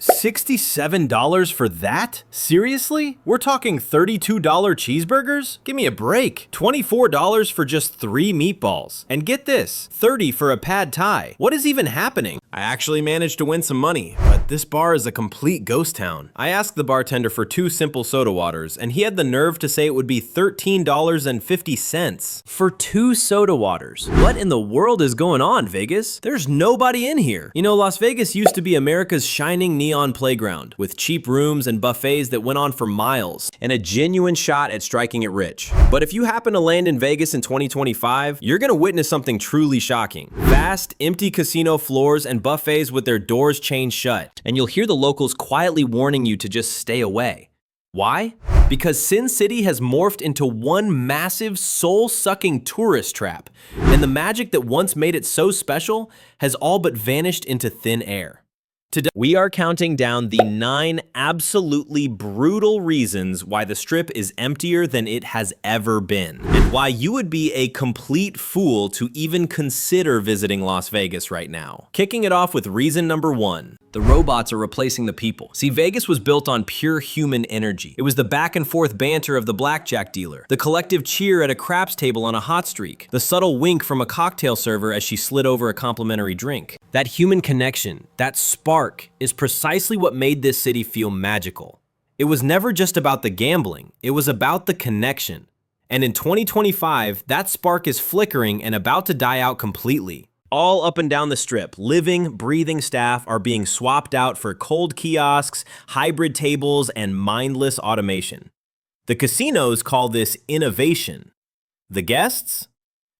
$67 for that? Seriously? We're talking $32 cheeseburgers? Give me a break. $24 for just 3 meatballs. And get this, $30 for a pad thai. What is even happening? I actually managed to win some money, but this bar is a complete ghost town. I asked the bartender for 2 simple soda waters, and he had the nerve to say it would be $13.50 for 2 soda waters. What in the world is going on, Vegas? There's nobody in here. You know, Las Vegas used to be America's shining neon playground, with cheap rooms and buffets that went on for miles, and a genuine shot at striking it rich. But if you happen to land in Vegas in 2025, you're gonna witness something truly shocking. Vast, empty casino floors and buffets with their doors chained shut, and you'll hear the locals quietly warning you to just stay away. Why? Because Sin City has morphed into one massive, soul-sucking tourist trap, and the magic that once made it so special has all but vanished into thin air. Today, we are counting down the 9 absolutely brutal reasons why the Strip is emptier than it has ever been, and why you would be a complete fool to even consider visiting Las Vegas right now. Kicking it off with reason number 1. The robots are replacing the people. See, Vegas was built on pure human energy. It was the back and forth banter of the blackjack dealer, the collective cheer at a craps table on a hot streak, the subtle wink from a cocktail server as she slid over a complimentary drink. That human connection, that spark, is precisely what made this city feel magical. It was never just about the gambling, it was about the connection. And in 2025, that spark is flickering and about to die out completely. All up and down the Strip, living, breathing staff are being swapped out for cold kiosks, hybrid tables, and mindless automation. The casinos call this innovation. The guests?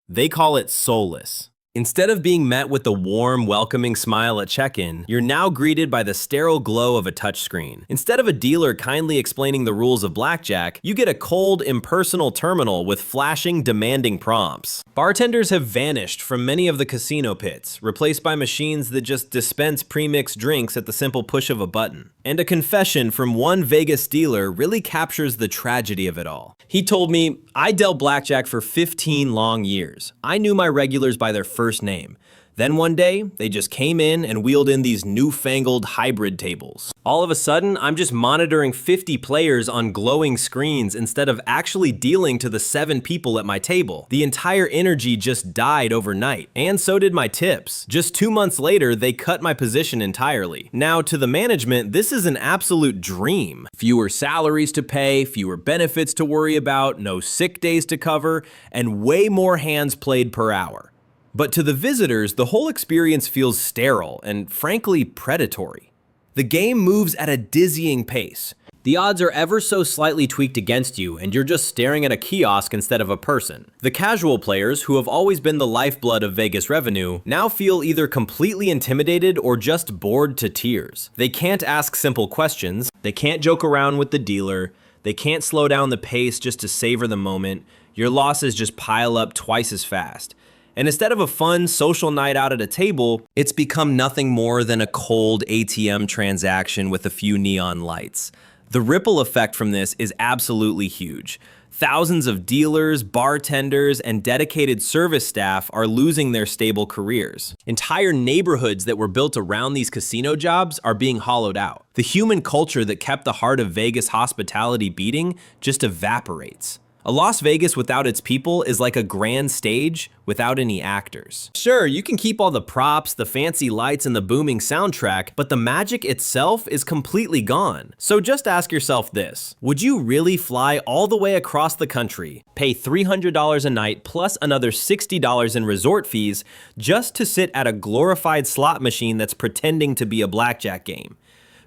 They call it soulless. Instead of being met with the warm, welcoming smile at check-in, you're now greeted by the sterile glow of a touchscreen. Instead of a dealer kindly explaining the rules of blackjack, you get a cold, impersonal terminal with flashing, demanding prompts. Bartenders have vanished from many of the casino pits, replaced by machines that just dispense pre-mixed drinks at the simple push of a button. And a confession from one Vegas dealer really captures the tragedy of it all. He told me, "I dealt blackjack for 15 long years. I knew my regulars by their first name. Then one day, they just came in and wheeled in these newfangled hybrid tables. All of a sudden, I'm just monitoring 50 players on glowing screens instead of actually dealing to the 7 people at my table. The entire energy just died overnight, and so did my tips. Just 2 months later, they cut my position entirely. Now, to the management, this is an absolute dream. Fewer salaries to pay, fewer benefits to worry about, no sick days to cover, and way more hands played per hour. But to the visitors, the whole experience feels sterile and frankly predatory. The game moves at a dizzying pace. The odds are ever so slightly tweaked against you, and you're just staring at a kiosk instead of a person. The casual players, who have always been the lifeblood of Vegas revenue, now feel either completely intimidated or just bored to tears. They can't ask simple questions, they can't joke around with the dealer, they can't slow down the pace just to savor the moment. Your losses just pile up twice as fast. And instead of a fun social night out at a table, it's become nothing more than a cold ATM transaction with a few neon lights. The ripple effect from this is absolutely huge. Thousands of dealers, bartenders, and dedicated service staff are losing their stable careers. Entire neighborhoods that were built around these casino jobs are being hollowed out. The human culture that kept the heart of Vegas hospitality beating just evaporates. A Las Vegas without its people is like a grand stage without any actors. Sure, you can keep all the props, the fancy lights, and the booming soundtrack, but the magic itself is completely gone. So just ask yourself this: would you really fly all the way across the country, pay $300 a night plus another $60 in resort fees just to sit at a glorified slot machine that's pretending to be a blackjack game?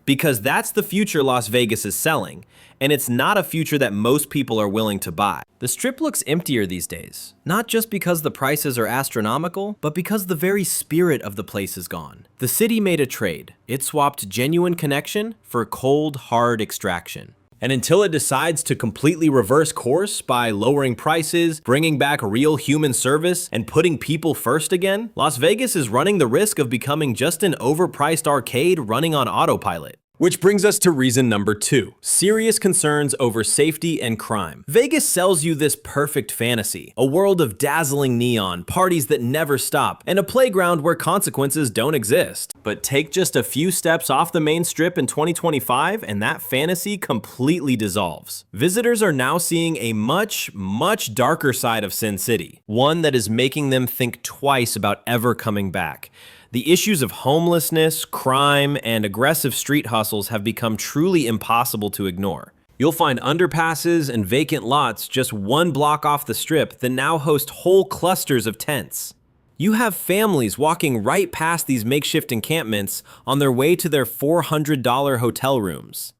Because that's the future Las Vegas is selling, and it's not a future that most people are willing to buy. The Strip looks emptier these days, not just because the prices are astronomical, but because the very spirit of the place is gone. The city made a trade. It swapped genuine connection for cold, hard extraction. And until it decides to completely reverse course by lowering prices, bringing back real human service, and putting people first again, Las Vegas is running the risk of becoming just an overpriced arcade running on autopilot. Which brings us to reason number 2, serious concerns over safety and crime. Vegas sells you this perfect fantasy, a world of dazzling neon, parties that never stop, and a playground where consequences don't exist. But take just a few steps off the main strip in 2025 and that fantasy completely dissolves. Visitors are now seeing a much darker side of Sin City, one that is making them think twice about ever coming back. The issues of homelessness, crime, and aggressive street hustles have become truly impossible to ignore. You'll find underpasses and vacant lots just one block off the strip that now host whole clusters of tents. You have families walking right past these makeshift encampments on their way to their $400 hotel rooms.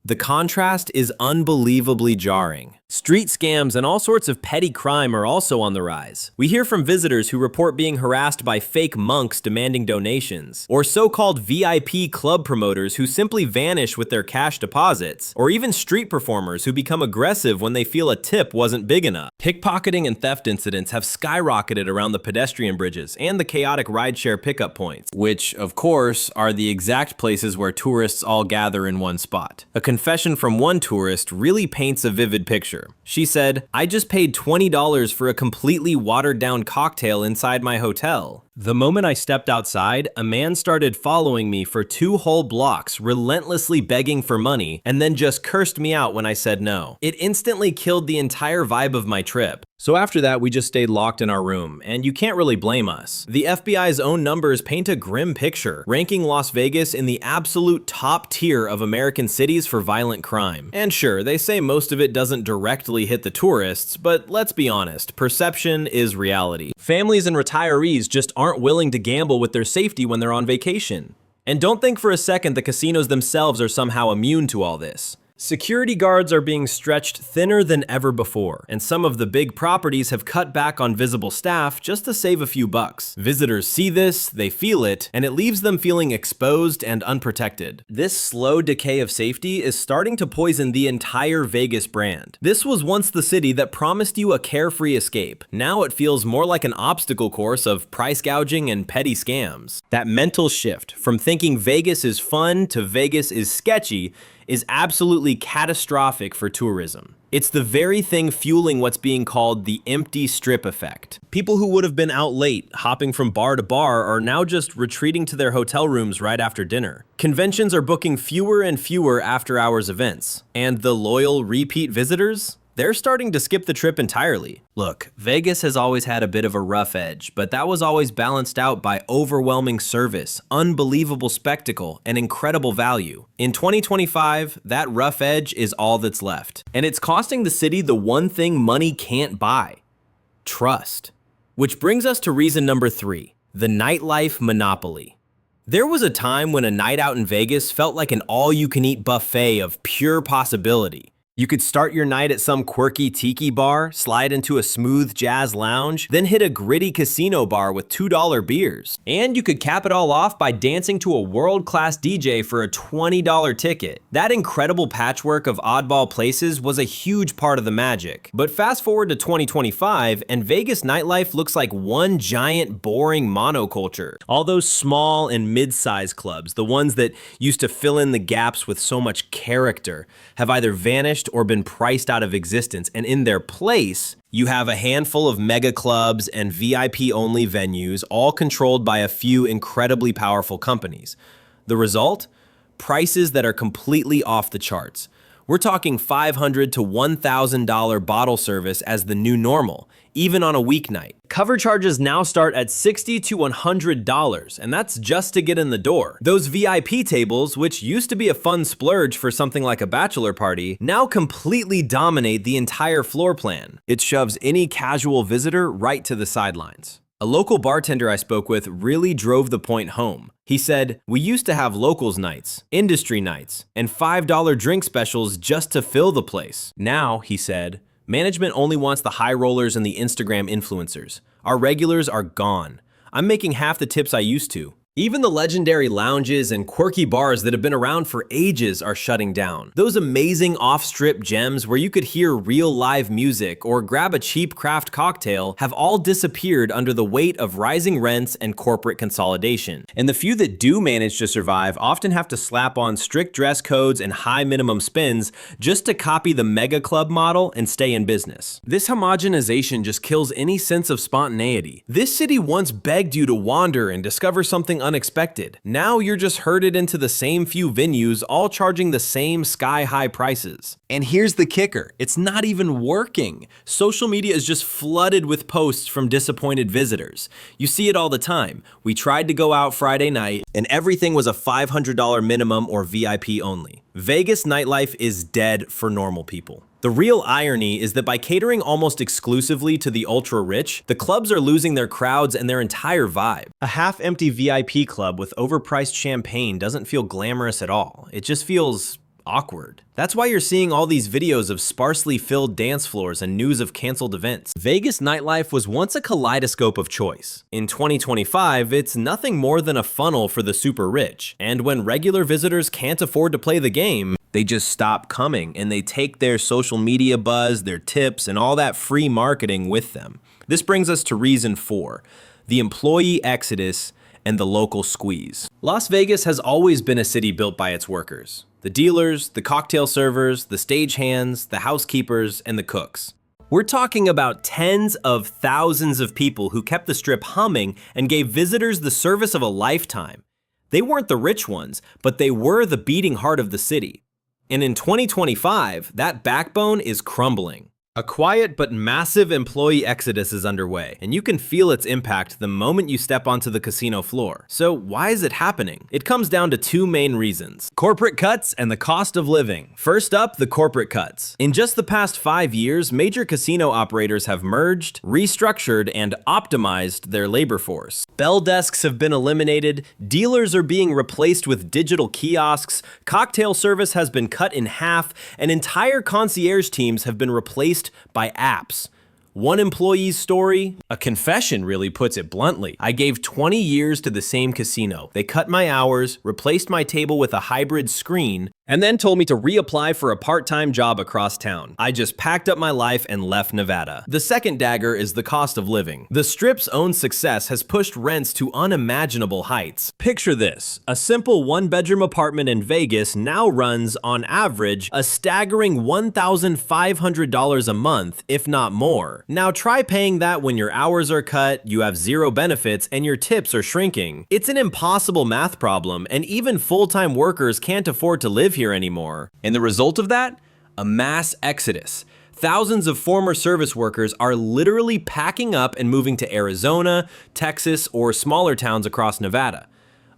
The contrast is unbelievably jarring. Street scams and all sorts of petty crime are also on the rise. We hear from visitors who report being harassed by fake monks demanding donations, or so-called VIP club promoters who simply vanish with their cash deposits, or even street performers who become aggressive when they feel a tip wasn't big enough. Pickpocketing and theft incidents have skyrocketed around the pedestrian bridges and the chaotic rideshare pickup points, which, of course, are the exact places where tourists all gather in one spot. A confession from one tourist really paints a vivid picture. She said, "I just paid $20 for a completely watered-down cocktail inside my hotel. The moment I stepped outside, a man started following me for 2 whole blocks, relentlessly begging for money, and then just cursed me out when I said no. It instantly killed the entire vibe of my trip." So after that, we just stayed locked in our room, and you can't really blame us. The FBI's own numbers paint a grim picture, ranking Las Vegas in the absolute top tier of American cities for violent crime. And sure, they say most of it doesn't directly hit the tourists, but let's be honest, perception is reality. Families and retirees just aren't willing to gamble with their safety when they're on vacation. And don't think for a second the casinos themselves are somehow immune to all this. Security guards are being stretched thinner than ever before, and some of the big properties have cut back on visible staff just to save a few bucks. Visitors see this, they feel it, and it leaves them feeling exposed and unprotected. This slow decay of safety is starting to poison the entire Vegas brand. This was once the city that promised you a carefree escape. Now it feels more like an obstacle course of price gouging and petty scams. That mental shift from thinking Vegas is fun to Vegas is sketchy is absolutely catastrophic for tourism. It's the very thing fueling what's being called the empty strip effect. People who would have been out late, hopping from bar to bar, are now just retreating to their hotel rooms right after dinner. Conventions are booking fewer and fewer after-hours events. And the loyal repeat visitors? They're starting to skip the trip entirely. Look, Vegas has always had a bit of a rough edge, but that was always balanced out by overwhelming service, unbelievable spectacle, and incredible value. In 2025, that rough edge is all that's left. And it's costing the city the one thing money can't buy: trust. Which brings us to reason number 3, the nightlife monopoly. There was a time when a night out in Vegas felt like an all-you-can-eat buffet of pure possibility. You could start your night at some quirky tiki bar, slide into a smooth jazz lounge, then hit a gritty casino bar with $2 beers. And you could cap it all off by dancing to a world-class DJ for a $20 ticket. That incredible patchwork of oddball places was a huge part of the magic. But fast forward to 2025, and Vegas nightlife looks like one giant, boring monoculture. All those small and mid-sized clubs, the ones that used to fill in the gaps with so much character, have either vanished or been priced out of existence, and in their place, you have a handful of mega clubs and VIP-only venues, all controlled by a few incredibly powerful companies. The result? Prices that are completely off the charts. We're talking $500 to $1,000 bottle service as the new normal, even on a weeknight. Cover charges now start at $60 to $100, and that's just to get in the door. Those VIP tables, which used to be a fun splurge for something like a bachelor party, now completely dominate the entire floor plan. It shoves any casual visitor right to the sidelines. A local bartender I spoke with really drove the point home. He said, "We used to have locals nights, industry nights, and $5 drink specials just to fill the place. Now," he said, "management only wants the high rollers and the Instagram influencers. Our regulars are gone. I'm making half the tips I used to. Even the legendary lounges and quirky bars that have been around for ages are shutting down. Those amazing off-strip gems where you could hear real live music or grab a cheap craft cocktail have all disappeared under the weight of rising rents and corporate consolidation. And the few that do manage to survive often have to slap on strict dress codes and high minimum spends just to copy the mega club model and stay in business. This homogenization just kills any sense of spontaneity. This city once begged you to wander and discover something unexpected. Now you're just herded into the same few venues, all charging the same sky-high prices. And here's the kicker, it's not even working. Social media is just flooded with posts from disappointed visitors. You see it all the time. We tried to go out Friday night, and everything was a $500 minimum or VIP only. Vegas nightlife is dead for normal people. The real irony is that by catering almost exclusively to the ultra-rich, the clubs are losing their crowds and their entire vibe. A half-empty VIP club with overpriced champagne doesn't feel glamorous at all. It just feels awkward. That's why you're seeing all these videos of sparsely filled dance floors and news of canceled events. Vegas nightlife was once a kaleidoscope of choice. In 2025, it's nothing more than a funnel for the super rich. And when regular visitors can't afford to play the game, they just stop coming and they take their social media buzz, their tips, and all that free marketing with them. This brings us to reason 4, the employee exodus and the local squeeze. Las Vegas has always been a city built by its workers. The dealers, the cocktail servers, the stagehands, the housekeepers, and the cooks. We're talking about tens of thousands of people who kept the strip humming and gave visitors the service of a lifetime. They weren't the rich ones, but they were the beating heart of the city. And in 2025, that backbone is crumbling. A quiet but massive employee exodus is underway, and you can feel its impact the moment you step onto the casino floor. So why is it happening? It comes down to two main reasons: corporate cuts and the cost of living. First up, the corporate cuts. In just the past 5 years, major casino operators have merged, restructured, and optimized their labor force. Bell desks have been eliminated, dealers are being replaced with digital kiosks, cocktail service has been cut in half, and entire concierge teams have been replaced by apps. One employee's story, a confession really puts it bluntly. I gave 20 years to the same casino. They cut my hours, replaced my table with a hybrid screen, and then told me to reapply for a part-time job across town. I just packed up my life and left Nevada. The second dagger is the cost of living. The Strip's own success has pushed rents to unimaginable heights. Picture this, a simple one-bedroom apartment in Vegas now runs, on average, a staggering $1,500 a month, if not more. Now try paying that when your hours are cut, you have zero benefits, and your tips are shrinking. It's an impossible math problem, and even full-time workers can't afford to live here anymore. And the result of that? A mass exodus. Thousands of former service workers are literally packing up and moving to Arizona, Texas, or smaller towns across Nevada.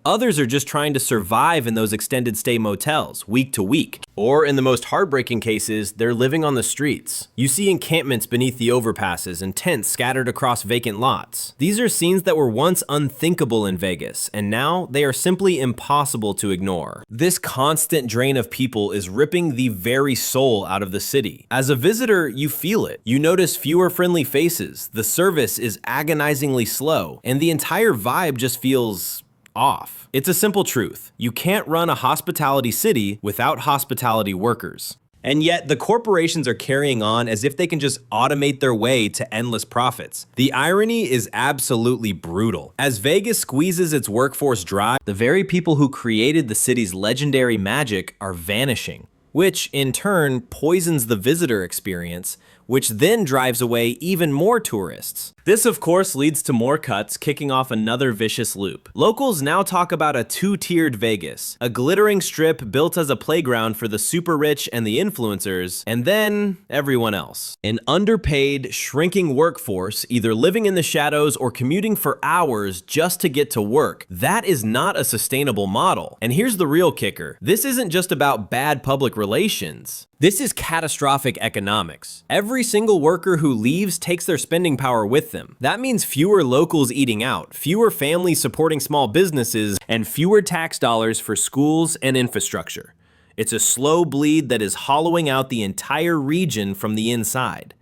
Others are just trying to survive in those extended stay motels, week to week. Or in the most heartbreaking cases, they're living on the streets. You see encampments beneath the overpasses and tents scattered across vacant lots. These are scenes that were once unthinkable in Vegas, and now they are simply impossible to ignore. This constant drain of people is ripping the very soul out of the city. As a visitor, you feel it. You notice fewer friendly faces, the service is agonizingly slow, and the entire vibe just feels off. It's a simple truth. You can't run a hospitality city without hospitality workers. And yet, the corporations are carrying on as if they can just automate their way to endless profits. The irony is absolutely brutal. As Vegas squeezes its workforce dry, the very people who created the city's legendary magic are vanishing, which in turn poisons the visitor experience, which then drives away even more tourists. This, of course, leads to more cuts, kicking off another vicious loop. Locals now talk about a two-tiered Vegas, a glittering strip built as a playground for the super rich and the influencers, and then everyone else. An underpaid, shrinking workforce, either living in the shadows or commuting for hours just to get to work. That is not a sustainable model. And here's the real kicker. This isn't just about bad public relations. This is catastrophic economics. Every single worker who leaves takes their spending power with them. That means fewer locals eating out, fewer families supporting small businesses, and fewer tax dollars for schools and infrastructure. It's a slow bleed that is hollowing out the entire region from the inside.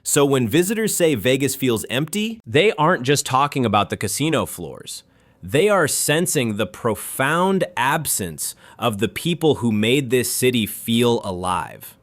So when visitors say Vegas feels empty, they aren't just talking about the casino floors. They are sensing the profound absence of the people who made this city feel alive.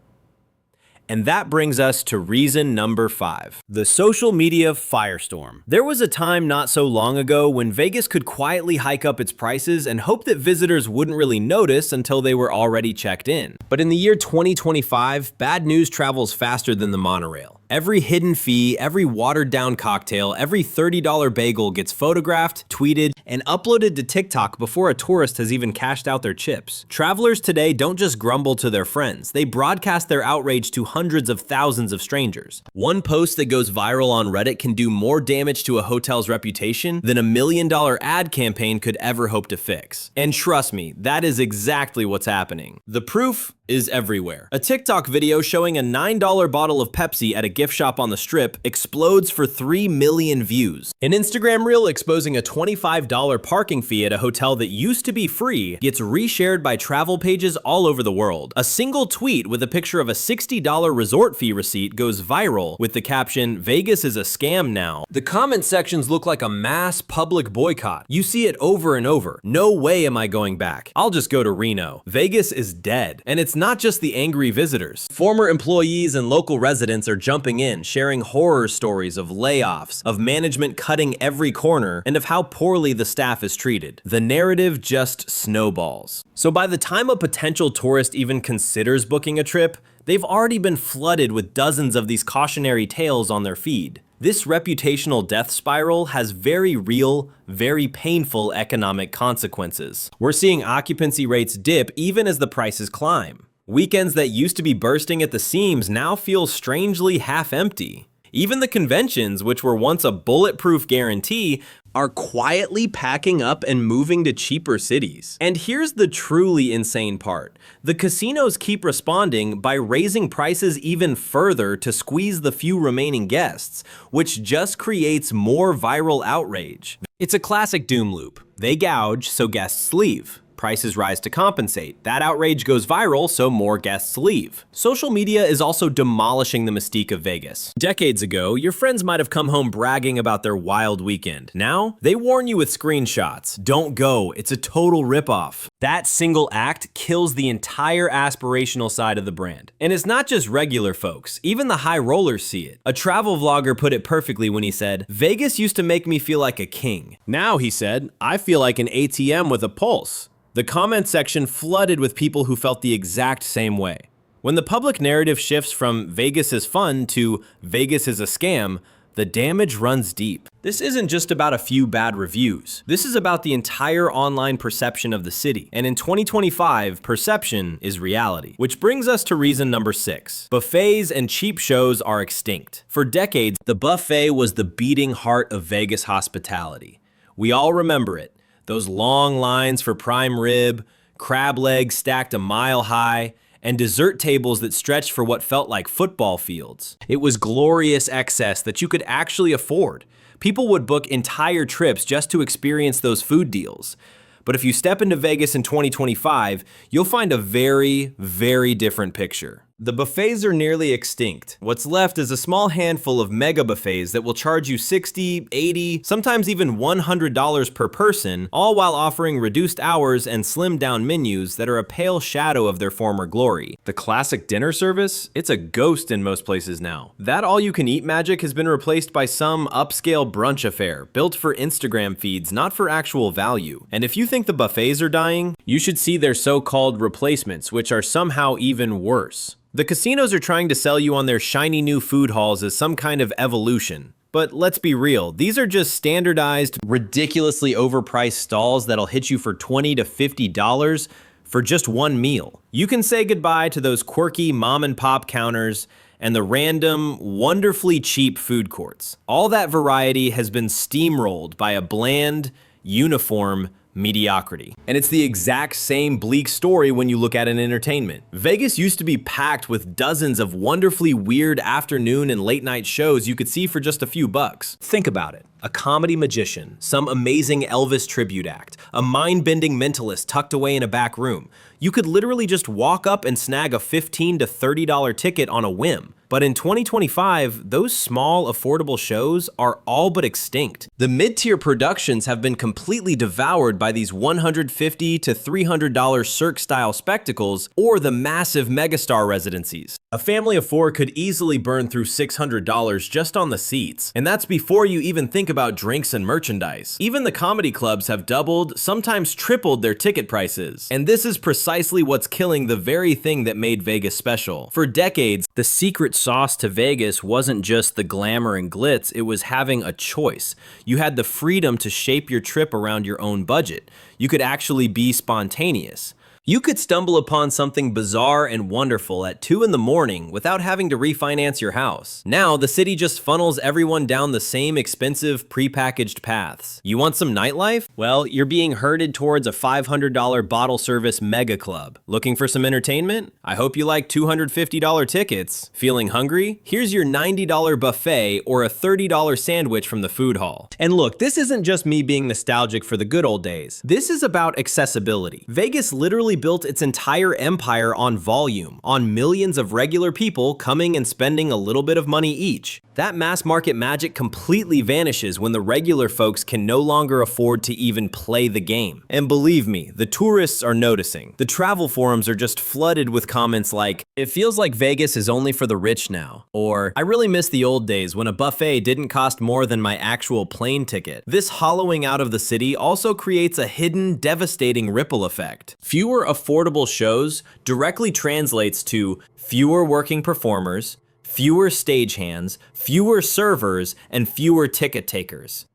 And that brings us to reason number 5, the social media firestorm. There was a time not so long ago when Vegas could quietly hike up its prices and hope that visitors wouldn't really notice until they were already checked in. But in the year 2025, bad news travels faster than the monorail. Every hidden fee, every watered-down cocktail, every $30 bagel gets photographed, tweeted, and uploaded to TikTok before a tourist has even cashed out their chips. Travelers today don't just grumble to their friends, they broadcast their outrage to hundreds of thousands of strangers. One post that goes viral on Reddit can do more damage to a hotel's reputation than $1 million ad campaign could ever hope to fix. And trust me, that is exactly what's happening. The proof is everywhere. A TikTok video showing a $9 bottle of Pepsi at a gift shop on the Strip explodes for 3 million views. An Instagram reel exposing a $25 parking fee at a hotel that used to be free gets reshared by travel pages all over the world. A single tweet with a picture of a $60 resort fee receipt goes viral with the caption, "Vegas is a scam now." The comment sections look like a mass public boycott. You see it over and over. No way am I going back. I'll just go to Reno. Vegas is dead. And it's not just the angry visitors. Former employees and local residents are jumping in, sharing horror stories of layoffs, of management cutting every corner, and of how poorly the staff is treated. The narrative just snowballs. So by the time a potential tourist even considers booking a trip, they've already been flooded with dozens of these cautionary tales on their feed. This reputational death spiral has very real, very painful economic consequences. We're seeing occupancy rates dip even as the prices climb. Weekends that used to be bursting at the seams now feel strangely half empty. Even the conventions, which were once a bulletproof guarantee, are quietly packing up and moving to cheaper cities. And here's the truly insane part. The casinos keep responding by raising prices even further to squeeze the few remaining guests, which just creates more viral outrage. It's a classic doom loop. They gouge, so guests leave. Prices rise to compensate. That outrage goes viral, so more guests leave. Social media is also demolishing the mystique of Vegas. Decades ago, your friends might have come home bragging about their wild weekend. Now, they warn you with screenshots. Don't go, it's a total ripoff. That single act kills the entire aspirational side of the brand. And it's not just regular folks, even the high rollers see it. A travel vlogger put it perfectly when he said, "Vegas used to make me feel like a king. Now," he said, "I feel like an ATM with a pulse." The comment section flooded with people who felt the exact same way. When the public narrative shifts from Vegas is fun to Vegas is a scam, the damage runs deep. This isn't just about a few bad reviews. This is about the entire online perception of the city. And in 2025, perception is reality. Which brings us to reason number 6. Buffets and cheap shows are extinct. For decades, the buffet was the beating heart of Vegas hospitality. We all remember it. Those long lines for prime rib, crab legs stacked a mile high, and dessert tables that stretched for what felt like football fields. It was glorious excess that you could actually afford. People would book entire trips just to experience those food deals. But if you step into Vegas in 2025, you'll find a very, very different picture. The buffets are nearly extinct. What's left is a small handful of mega buffets that will charge you $60, $80, sometimes even $100 per person, all while offering reduced hours and slimmed down menus that are a pale shadow of their former glory. The classic dinner service? It's a ghost in most places now. That all-you-can-eat magic has been replaced by some upscale brunch affair, built for Instagram feeds, not for actual value. And if you think the buffets are dying, you should see their so-called replacements, which are somehow even worse. The casinos are trying to sell you on their shiny new food halls as some kind of evolution. But let's be real, these are just standardized, ridiculously overpriced stalls that'll hit you for $20 to $50 for just one meal. You can say goodbye to those quirky mom and pop counters and the random, wonderfully cheap food courts. All that variety has been steamrolled by a bland, uniform mediocrity. And it's the exact same bleak story when you look at an entertainment. Vegas used to be packed with dozens of wonderfully weird afternoon and late night shows you could see for just a few bucks. Think about it. A comedy magician, some amazing Elvis tribute act, a mind-bending mentalist tucked away in a back room. You could literally just walk up and snag a $15 to $30 ticket on a whim. But in 2025, those small, affordable shows are all but extinct. The mid-tier productions have been completely devoured by these $150 to $300 Cirque-style spectacles or the massive megastar residencies. A family of four could easily burn through $600 just on the seats, and that's before you even think about drinks and merchandise. Even the comedy clubs have doubled, sometimes tripled their ticket prices. And this is precisely what's killing the very thing that made Vegas special. For decades, the secret sauce to Vegas wasn't just the glamour and glitz, it was having a choice. You had the freedom to shape your trip around your own budget. You could actually be spontaneous. You could stumble upon something bizarre and wonderful at 2 in the morning without having to refinance your house. Now, the city just funnels everyone down the same expensive, prepackaged paths. You want some nightlife? Well, you're being herded towards a $500 bottle service mega club. Looking for some entertainment? I hope you like $250 tickets. Feeling hungry? Here's your $90 buffet or a $30 sandwich from the food hall. And look, this isn't just me being nostalgic for the good old days. This is about accessibility. Vegas literally built its entire empire on volume, on millions of regular people coming and spending a little bit of money each. That mass market magic completely vanishes when the regular folks can no longer afford to even play the game. And believe me, the tourists are noticing. The travel forums are just flooded with comments like, "It feels like Vegas is only for the rich now," or "I really miss the old days when a buffet didn't cost more than my actual plane ticket." This hollowing out of the city also creates a hidden, devastating ripple effect. Fewer affordable shows directly translates to fewer working performers, fewer stagehands, fewer servers, and fewer ticket takers.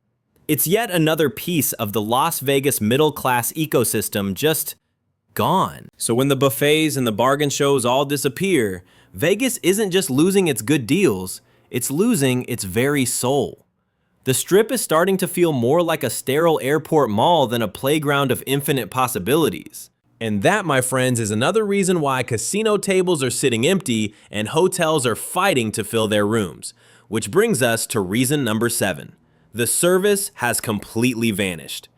It's yet another piece of the Las Vegas middle-class ecosystem just gone. So when the buffets and the bargain shows all disappear, Vegas isn't just losing its good deals, it's losing its very soul. The Strip is starting to feel more like a sterile airport mall than a playground of infinite possibilities. And that, my friends, is another reason why casino tables are sitting empty and hotels are fighting to fill their rooms. Which brings us to reason number 7. The service has completely vanished.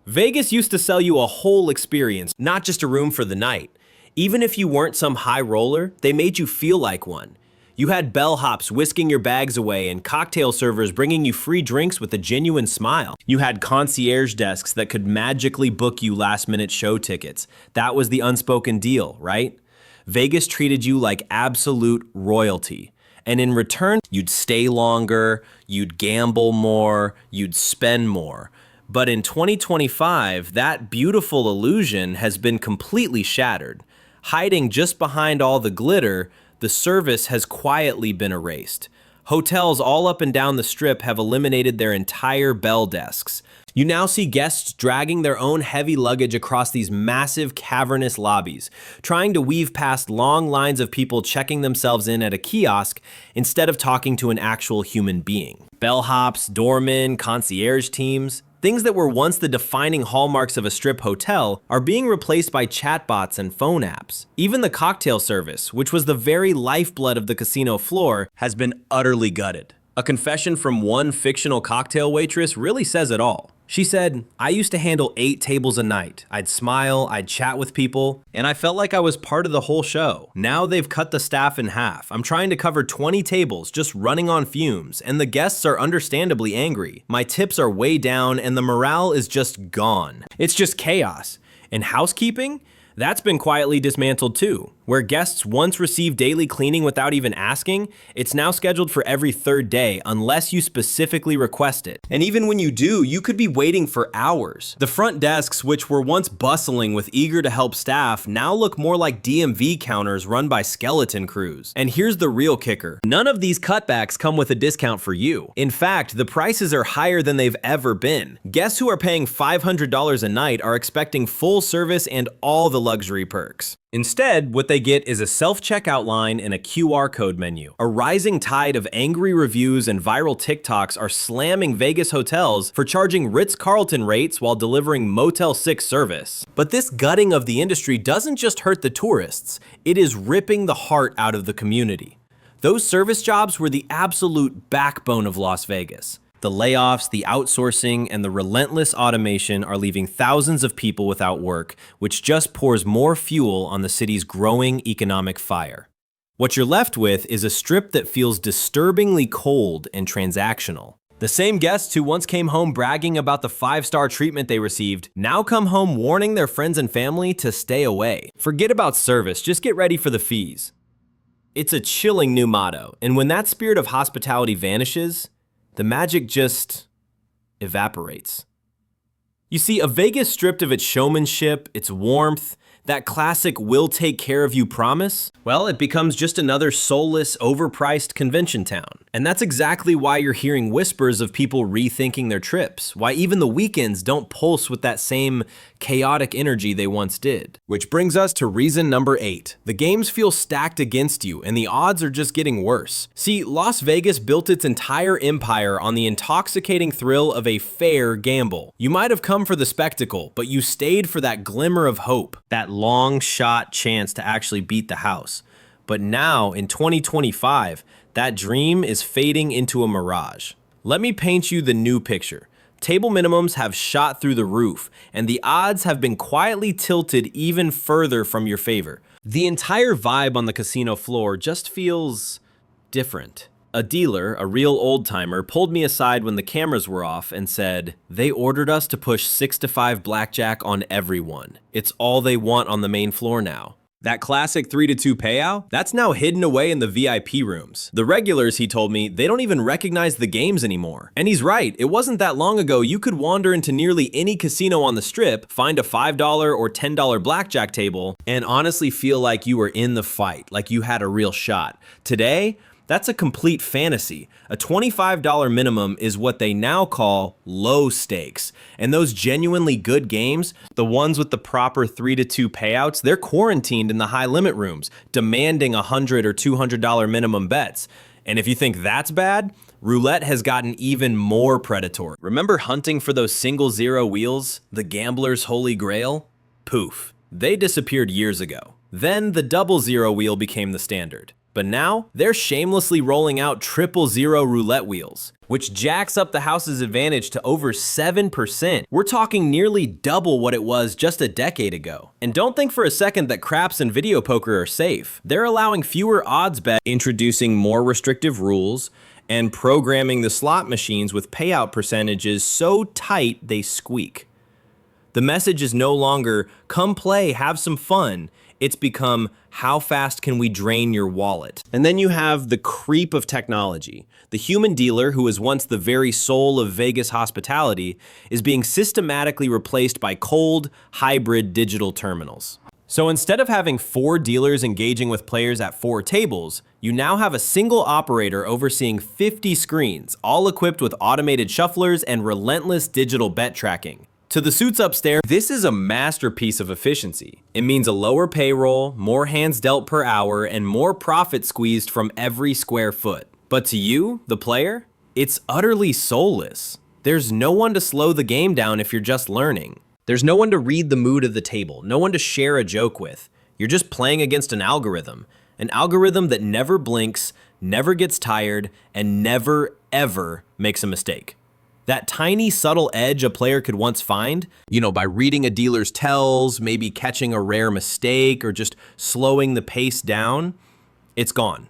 Vegas used to sell you a whole experience, not just a room for the night. Even if you weren't some high roller, they made you feel like one. You had bellhops whisking your bags away and cocktail servers bringing you free drinks with a genuine smile. You had concierge desks that could magically book you last-minute show tickets. That was the unspoken deal, right? Vegas treated you like absolute royalty. And in return, you'd stay longer, you'd gamble more, you'd spend more. But in 2025, that beautiful illusion has been completely shattered. Hiding just behind all the glitter, the service has quietly been erased. Hotels all up and down the Strip have eliminated their entire bell desks. You now see guests dragging their own heavy luggage across these massive cavernous lobbies, trying to weave past long lines of people checking themselves in at a kiosk instead of talking to an actual human being. Bellhops, doormen, concierge teams, things that were once the defining hallmarks of a Strip hotel are being replaced by chatbots and phone apps. Even the cocktail service, which was the very lifeblood of the casino floor, has been utterly gutted. A confession from one fictional cocktail waitress really says it all. She said, "I used to handle 8 tables a night. I'd smile, I'd chat with people, and I felt like I was part of the whole show. Now they've cut the staff in half. I'm trying to cover 20 tables just running on fumes, and the guests are understandably angry. My tips are way down, and the morale is just gone. It's just chaos." And housekeeping? That's been quietly dismantled too. Where guests once received daily cleaning without even asking, it's now scheduled for every 3rd day unless you specifically request it. And even when you do, you could be waiting for hours. The front desks, which were once bustling with eager to help staff, now look more like DMV counters run by skeleton crews. And here's the real kicker. None of these cutbacks come with a discount for you. In fact, the prices are higher than they've ever been. Guests who are paying $500 a night are expecting full service and all the luxury perks. Instead, what they get is a self-checkout line and a QR code menu. A rising tide of angry reviews and viral TikToks are slamming Vegas hotels for charging Ritz-Carlton rates while delivering Motel 6 service. But this gutting of the industry doesn't just hurt the tourists, it is ripping the heart out of the community. Those service jobs were the absolute backbone of Las Vegas. The layoffs, the outsourcing, and the relentless automation are leaving thousands of people without work, which just pours more fuel on the city's growing economic fire. What you're left with is a strip that feels disturbingly cold and transactional. The same guests who once came home bragging about the 5-star treatment they received now come home warning their friends and family to stay away. Forget about service, just get ready for the fees. It's a chilling new motto, and when that spirit of hospitality vanishes, the magic just evaporates. You see, a Vegas stripped of its showmanship, its warmth, that classic "we'll take care of you" promise, well, it becomes just another soulless, overpriced convention town. And that's exactly why you're hearing whispers of people rethinking their trips, why even the weekends don't pulse with that same chaotic energy they once did. Which brings us to reason number 8. The games feel stacked against you, and the odds are just getting worse. See, Las Vegas built its entire empire on the intoxicating thrill of a fair gamble. You might have come for the spectacle, but you stayed for that glimmer of hope, that long shot chance to actually beat the house. But now, in 2025, that dream is fading into a mirage. Let me paint you the new picture. Table minimums have shot through the roof, and the odds have been quietly tilted even further from your favor. The entire vibe on the casino floor just feels different. A dealer, a real old-timer, pulled me aside when the cameras were off and said, "They ordered us to push 6-5 blackjack on everyone. It's all they want on the main floor now." That classic 3-2 payout, that's now hidden away in the VIP rooms. The regulars, he told me, they don't even recognize the games anymore. And he's right, it wasn't that long ago you could wander into nearly any casino on the Strip, find a $5 or $10 blackjack table, and honestly feel like you were in the fight, like you had a real shot. Today, that's a complete fantasy. A $25 minimum is what they now call low stakes. And those genuinely good games, the ones with the proper 3-2 payouts, they're quarantined in the high limit rooms, demanding $100 or $200 minimum bets. And if you think that's bad, roulette has gotten even more predatory. Remember hunting for those single zero wheels, the gambler's holy grail? Poof, they disappeared years ago. Then the double zero wheel became the standard. But now, they're shamelessly rolling out 000 roulette wheels, which jacks up the house's advantage to over 7%. We're talking nearly double what it was just a decade ago. And don't think for a second that craps and video poker are safe. They're allowing fewer odds bets, introducing more restrictive rules, and programming the slot machines with payout percentages so tight they squeak. The message is no longer, "Come play, have some fun." It's become, "How fast can we drain your wallet?" And then you have the creep of technology. The human dealer, who was once the very soul of Vegas hospitality, is being systematically replaced by cold, hybrid digital terminals. So instead of having 4 dealers engaging with players at 4 tables, you now have a single operator overseeing 50 screens, all equipped with automated shufflers and relentless digital bet tracking. To the suits upstairs, this is a masterpiece of efficiency. It means a lower payroll, more hands dealt per hour, and more profit squeezed from every square foot. But to you, the player, it's utterly soulless. There's no one to slow the game down if you're just learning. There's no one to read the mood of the table, no one to share a joke with. You're just playing against an algorithm that never blinks, never gets tired, and never, ever makes a mistake. That tiny, subtle edge a player could once find, by reading a dealer's tells, maybe catching a rare mistake, or just slowing the pace down, it's gone.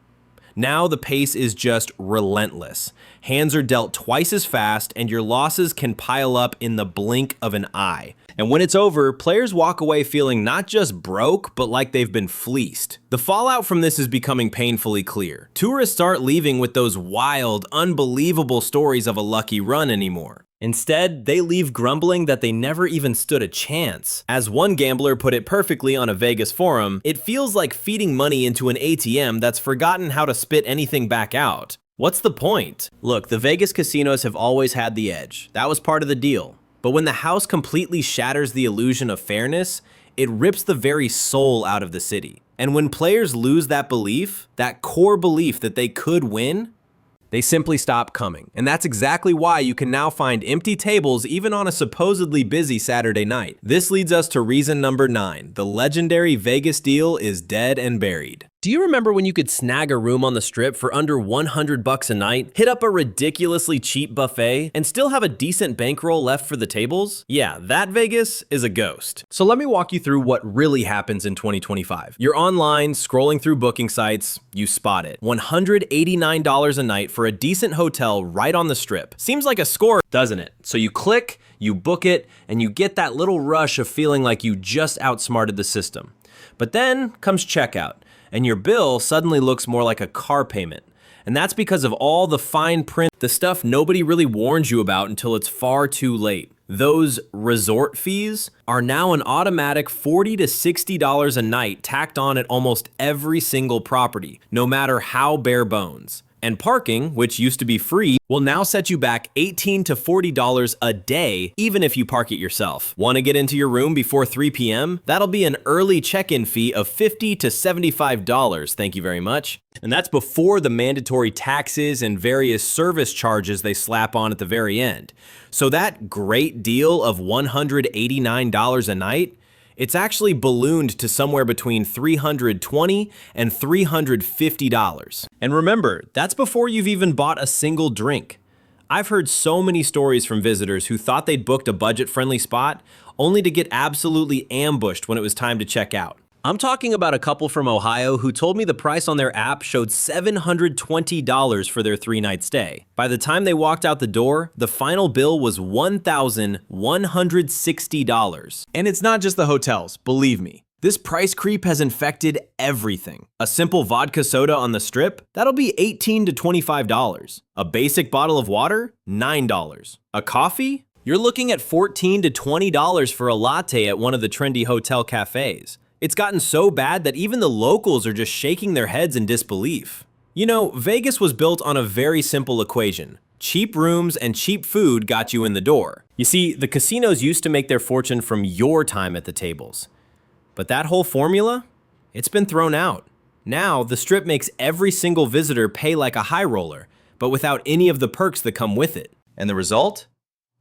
Now the pace is just relentless. Hands are dealt twice as fast, and your losses can pile up in the blink of an eye. And when it's over, players walk away feeling not just broke, but like they've been fleeced. The fallout from this is becoming painfully clear. Tourists aren't leaving with those wild, unbelievable stories of a lucky run anymore. Instead, they leave grumbling that they never even stood a chance. As one gambler put it perfectly on a Vegas forum, it feels like feeding money into an ATM that's forgotten how to spit anything back out. What's the point? Look, the Vegas casinos have always had the edge. That was part of the deal. But when the house completely shatters the illusion of fairness, it rips the very soul out of the city. And when players lose that belief, that core belief that they could win, they simply stop coming. And that's exactly why you can now find empty tables even on a supposedly busy Saturday night. This leads us to reason number 9. The legendary Vegas deal is dead and buried. Do you remember when you could snag a room on the Strip for under $100 a night, hit up a ridiculously cheap buffet, and still have a decent bankroll left for the tables? Yeah, that Vegas is a ghost. So let me walk you through what really happens in 2025. You're online, scrolling through booking sites, you spot it. $189 a night for a decent hotel right on the Strip. Seems like a score, doesn't it? So you click, you book it, and you get that little rush of feeling like you just outsmarted the system. But then comes checkout, and your bill suddenly looks more like a car payment. And that's because of all the fine print, the stuff nobody really warns you about until it's far too late. Those resort fees are now an automatic $40 to $60 a night tacked on at almost every single property, no matter how bare bones. And parking, which used to be free, will now set you back $18 to $40 a day, even if you park it yourself. Want to get into your room before 3 p.m.? That'll be an early check-in fee of $50 to $75, thank you very much. And that's before the mandatory taxes and various service charges they slap on at the very end. So that great deal of $189 a night, it's actually ballooned to somewhere between $320 and $350. And remember, that's before you've even bought a single drink. I've heard so many stories from visitors who thought they'd booked a budget-friendly spot, only to get absolutely ambushed when it was time to check out. I'm talking about a couple from Ohio who told me the price on their app showed $720 for their 3-night stay. By the time they walked out the door, the final bill was $1,160. And it's not just the hotels, believe me. This price creep has infected everything. A simple vodka soda on the Strip? That'll be $18 to $25. A basic bottle of water? $9. A coffee? You're looking at $14 to $20 for a latte at one of the trendy hotel cafes. It's gotten so bad that even the locals are just shaking their heads in disbelief. You know, Vegas was built on a very simple equation. Cheap rooms and cheap food got you in the door. You see, the casinos used to make their fortune from your time at the tables. But that whole formula? It's been thrown out. Now, the Strip makes every single visitor pay like a high roller, but without any of the perks that come with it. And the result?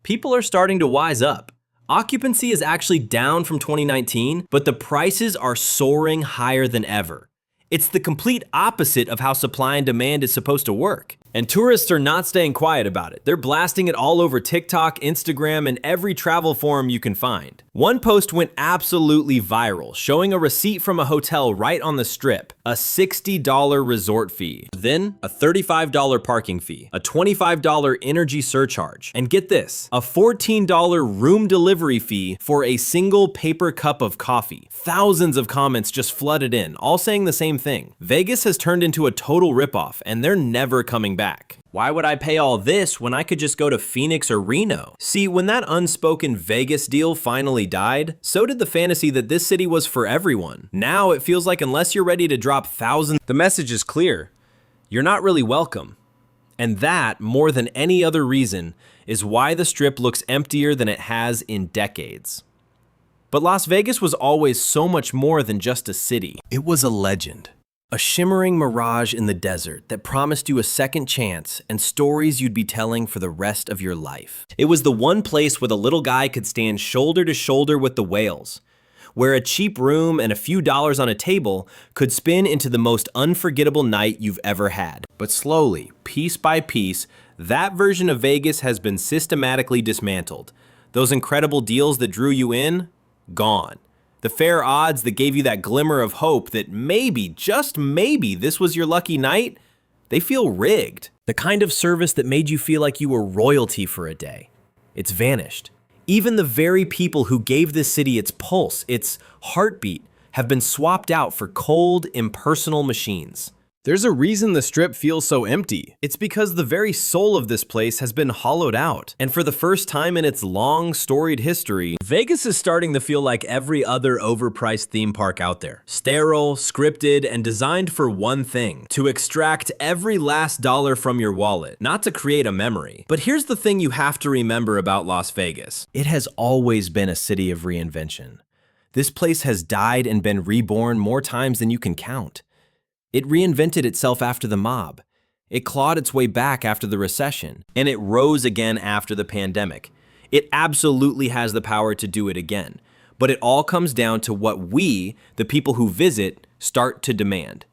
People are starting to wise up. Occupancy is actually down from 2019, but the prices are soaring higher than ever. It's the complete opposite of how supply and demand is supposed to work. And tourists are not staying quiet about it. They're blasting it all over TikTok, Instagram, and every travel forum you can find. One post went absolutely viral, showing a receipt from a hotel right on the Strip, a $60 resort fee, then a $35 parking fee, a $25 energy surcharge, and get this, a $14 room delivery fee for a single paper cup of coffee. Thousands of comments just flooded in, all saying the same thing. Vegas has turned into a total ripoff, and they're never coming back. Why would I pay all this when I could just go to Phoenix or Reno? See, when that unspoken Vegas deal finally died, so did the fantasy that this city was for everyone. Now it feels like unless you're ready to drop thousands, the message is clear. You're not really welcome. And that, more than any other reason, is why the Strip looks emptier than it has in decades. But Las Vegas was always so much more than just a city. It was a legend. A shimmering mirage in the desert that promised you a second chance and stories you'd be telling for the rest of your life. It was the one place where the little guy could stand shoulder to shoulder with the whales, where a cheap room and a few dollars on a table could spin into the most unforgettable night you've ever had. But slowly, piece by piece, that version of Vegas has been systematically dismantled. Those incredible deals that drew you in, gone. The fair odds that gave you that glimmer of hope that maybe, just maybe, this was your lucky night, they feel rigged. The kind of service that made you feel like you were royalty for a day. It's vanished. Even the very people who gave this city its pulse, its heartbeat, have been swapped out for cold, impersonal machines. There's a reason the Strip feels so empty. It's because the very soul of this place has been hollowed out. And for the first time in its long, storied history, Vegas is starting to feel like every other overpriced theme park out there. Sterile, scripted, and designed for one thing: to extract every last dollar from your wallet, not to create a memory. But here's the thing you have to remember about Las Vegas. It has always been a city of reinvention. This place has died and been reborn more times than you can count. It reinvented itself after the mob. It clawed its way back after the recession, and it rose again after the pandemic. It absolutely has the power to do it again, but it all comes down to what we, the people who visit, start to demand.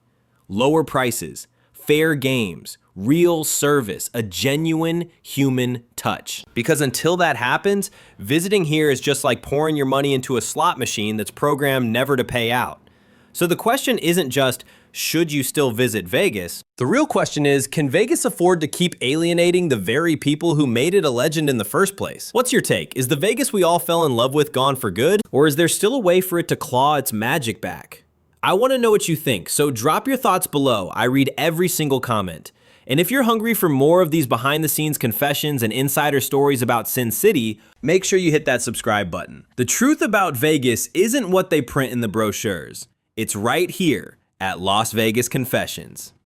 lower prices, fair games, real service, a genuine human touch. Because until that happens, visiting here is just like pouring your money into a slot machine that's programmed never to pay out. So the question isn't just, should you still visit Vegas? The real question is, can Vegas afford to keep alienating the very people who made it a legend in the first place? What's your take? Is the Vegas we all fell in love with gone for good? Or is there still a way for it to claw its magic back? I want to know what you think, so drop your thoughts below. I read every single comment. And if you're hungry for more of these behind-the-scenes confessions and insider stories about Sin City, make sure you hit that subscribe button. The truth about Vegas isn't what they print in the brochures. It's right here at Las Vegas Confessions.